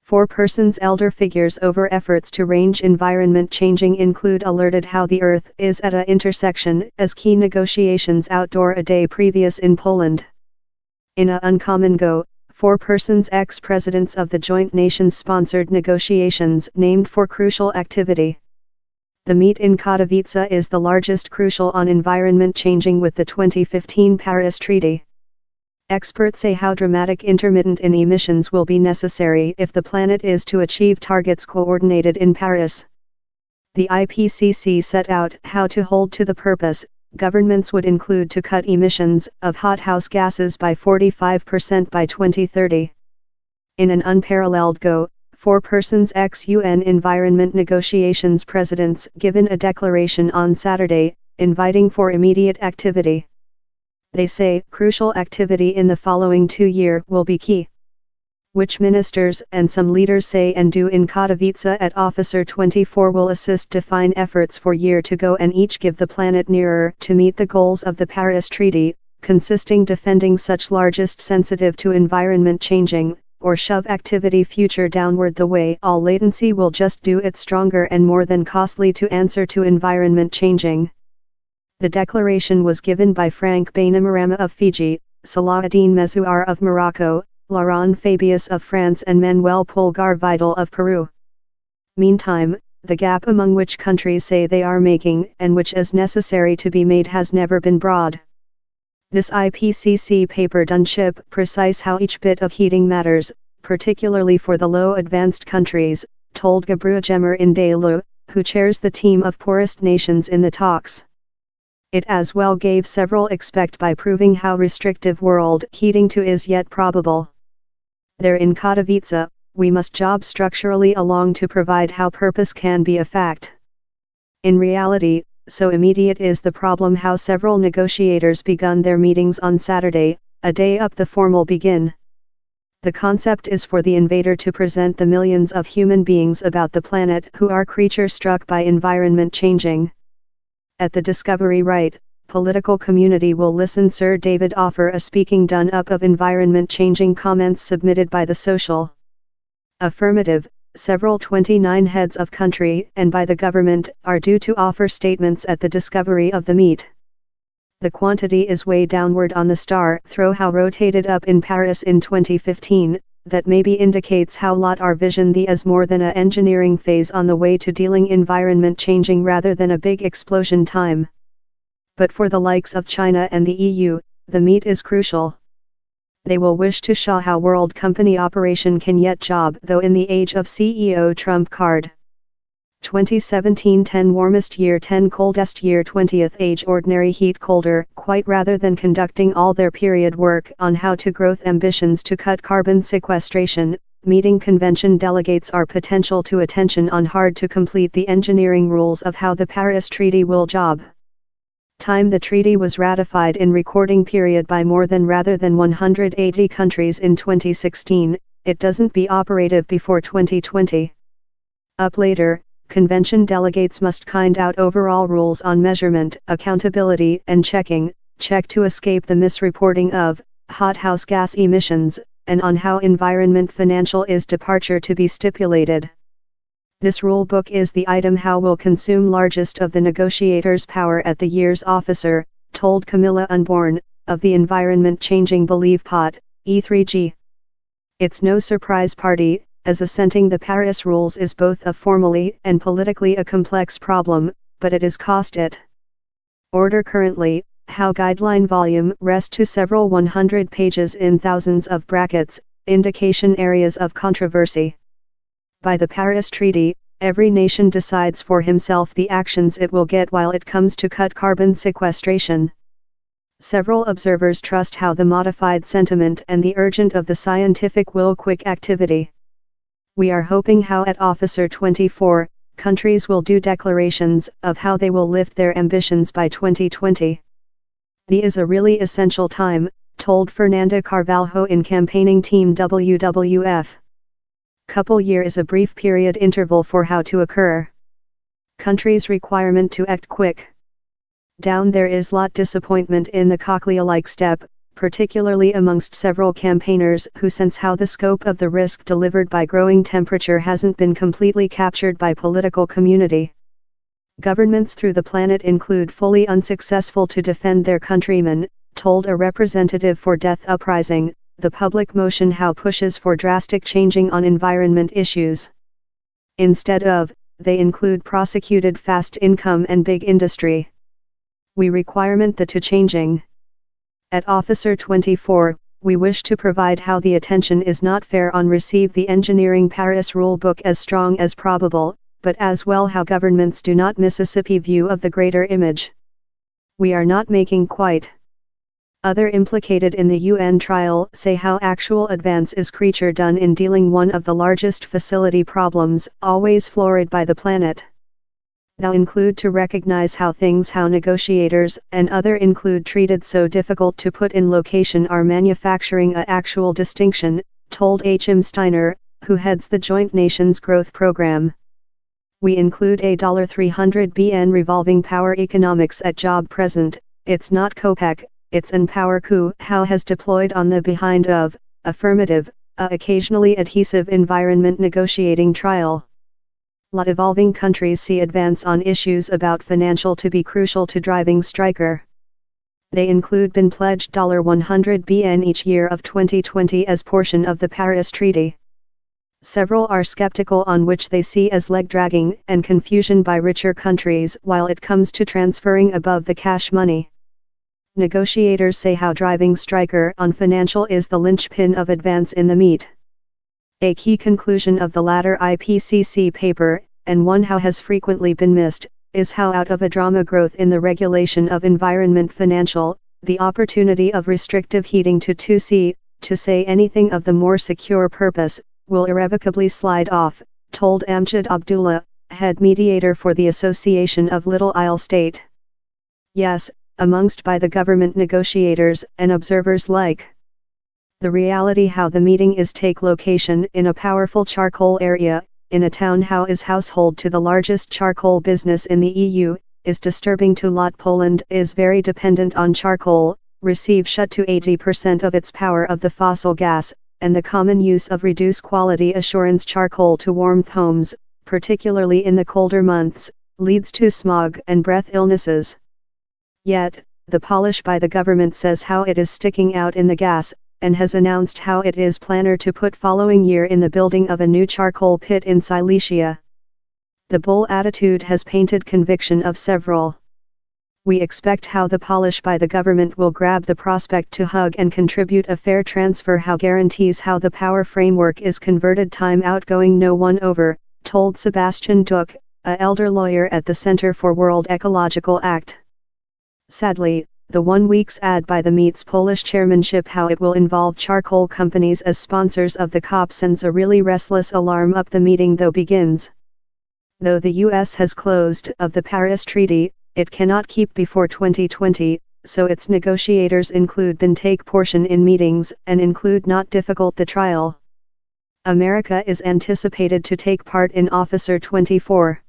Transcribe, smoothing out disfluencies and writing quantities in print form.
4 persons elder figures over efforts to range environment changing include alerted how the Earth is at a intersection as key negotiations outdoor a day previous in Poland. In a uncommon go, 4 persons ex-presidents of the Joint Nations-sponsored negotiations named for crucial activity. The meet in Katowice is the largest crucial on environment changing with the 2015 Paris Treaty. Experts say how dramatic intermittent in emissions will be necessary if the planet is to achieve targets coordinated in Paris. The IPCC set out how to hold to the purpose. Governments would include to cut emissions of hothouse gases by 45% by 2030. In an unparalleled go, 4 persons ex-UN environment negotiations presidents given a declaration on Saturday, inviting for immediate activity. They say crucial activity in the following 2 years will be key. Which ministers and some leaders say and do in Katowice at Officer 24 will assist define efforts for year to go and each give the planet nearer to meet the goals of the Paris Treaty, consisting defending such largest sensitive to environment changing, or shove activity future downward the way all latency will just do it stronger and more than costly to answer to environment changing. The declaration was given by Frank Bainimarama of Fiji, Salahuddin Mezouar of Morocco, Laurent Fabius of France and Manuel Pulgar Vidal of Peru. Meantime, the gap among which countries say they are making and which is necessary to be made has never been broad. This IPCC paper done ship precise how each bit of heating matters, particularly for the low-advanced countries, told Gabriel Indelu, who chairs the team of poorest nations in the talks. It as well gave several expect by proving how restrictive world heating to is yet probable. There in Katowice, we must job structurally along to provide how purpose can be a fact. In reality, so immediate is the problem how several negotiators begun their meetings on Saturday, a day up the formal begin. The concept is for the invader to present the millions of human beings about the planet who are creatures struck by environment changing. At the Discovery Right, political community will listen. Sir David offer a speaking done up of environment changing comments submitted by the social. Affirmative, several 29 heads of country and by the government are due to offer statements at the discovery of the meet. The quantity is way downward on the star throw how rotated up in Paris in 2015, that maybe indicates how lot our vision the as more than a engineering phase on the way to dealing environment changing rather than a big explosion time. But for the likes of China and the EU, the meet is crucial. They will wish to show how world company operation can yet job though in the age of CEO Trump card. 2017 10 warmest year 10 coldest year 20th age ordinary heat colder quite rather than conducting all their period work on how to growth ambitions to cut carbon sequestration, meeting convention delegates are potential to attention on hard to complete the engineering rules of how the Paris Treaty will job. Time the treaty was ratified in recording period by more than rather than 180 countries in 2016, it doesn't be operative before 2020. Up later, convention delegates must kind out overall rules on measurement, accountability and check to escape the misreporting of hothouse gas emissions, and on how environment financial is departure to be stipulated. This rule book is the item how will consume largest of the negotiators' power at the year's officer, told Camilla Unborn, of the Environment Changing Believe Pot, E3G. It's no surprise party, as assenting the Paris rules is both a formally and politically a complex problem, but it is cost it. Order currently, how guideline volume rest to several 100 pages in thousands of brackets, indication areas of controversy. By the Paris Treaty, every nation decides for himself the actions it will get while it comes to cut carbon sequestration. Several observers trust how the modified sentiment and the urgent of the scientific will quick activity. We are hoping how at Officer 24, countries will do declarations of how they will lift their ambitions by 2020. The is a really essential time, told Fernanda Carvalho in campaigning team WWF. Couple year is a brief period interval for how to occur. Countries' requirement to act quick. Down there is lot disappointment in the cochlea-like step, particularly amongst several campaigners who sense how the scope of the risk delivered by growing temperature hasn't been completely captured by political community. Governments through the planet include fully unsuccessful to defend their countrymen, told a representative for Death Uprising. The public motion how pushes for drastic changing on environment issues. Instead of, they include prosecuted fast income and big industry. We requirement the to changing. At Officer 24, we wish to provide how the attention is not fair on receive the engineering Paris rule book as strong as probable, but as well how governments do not Mississippi view of the greater image. We are not making quite. Other implicated in the UN trial say how actual advance is creature done in dealing one of the largest facility problems, always florid by the planet. Thou include to recognize how things how negotiators and other include treated so difficult to put in location are manufacturing a actual distinction, told H.M. Steiner, who heads the Joint Nations Growth Program. We include a $300 billion revolving power economics at job present, it's not COPEC. It's an power coup how has deployed on the behind of, affirmative, occasionally adhesive environment negotiating trial. Lot evolving countries see advance on issues about financial to be crucial to driving striker. They include been pledged $100 billion each year of 2020 as portion of the Paris Treaty. Several are skeptical on which they see as leg dragging and confusion by richer countries while it comes to transferring above the cash money. Negotiators say how driving striker on financial is the linchpin of advance in the meet. A key conclusion of the latter IPCC paper, and one how has frequently been missed, is how out of a drama growth in the regulation of environment financial, the opportunity of restrictive heating to 2C, to say anything of the more secure purpose, will irrevocably slide off, told Amjad Abdullah, head mediator for the Association of Little Isle State. Yes, amongst by the government negotiators and observers like. The reality how the meeting is take location in a powerful charcoal area, in a town how is household to the largest charcoal business in the EU, is disturbing to lot. Poland is very dependent on charcoal, receive shut to 80% of its power of the fossil gas, and the common use of reduced quality assurance charcoal to warm homes, particularly in the colder months, leads to smog and breath illnesses. Yet, the Polish by the government says how it is sticking out in the gas, and has announced how it is planner to put following year in the building of a new charcoal pit in Silesia. The bull attitude has painted conviction of several. We expect how the Polish by the government will grab the prospect to hug and contribute a fair transfer how guarantees how the power framework is converted time outgoing no one over, told Sebastian Duck, a elder lawyer at the Center for World Ecological Act. Sadly, the 1 week's ad by the meet's Polish chairmanship how it will involve charcoal companies as sponsors of the COP sends a really restless alarm up the meeting though begins. Though the US has closed of the Paris Treaty, it cannot keep before 2020, so its negotiators include been take portion in meetings and include not difficult the trial. America is anticipated to take part in Officer 24.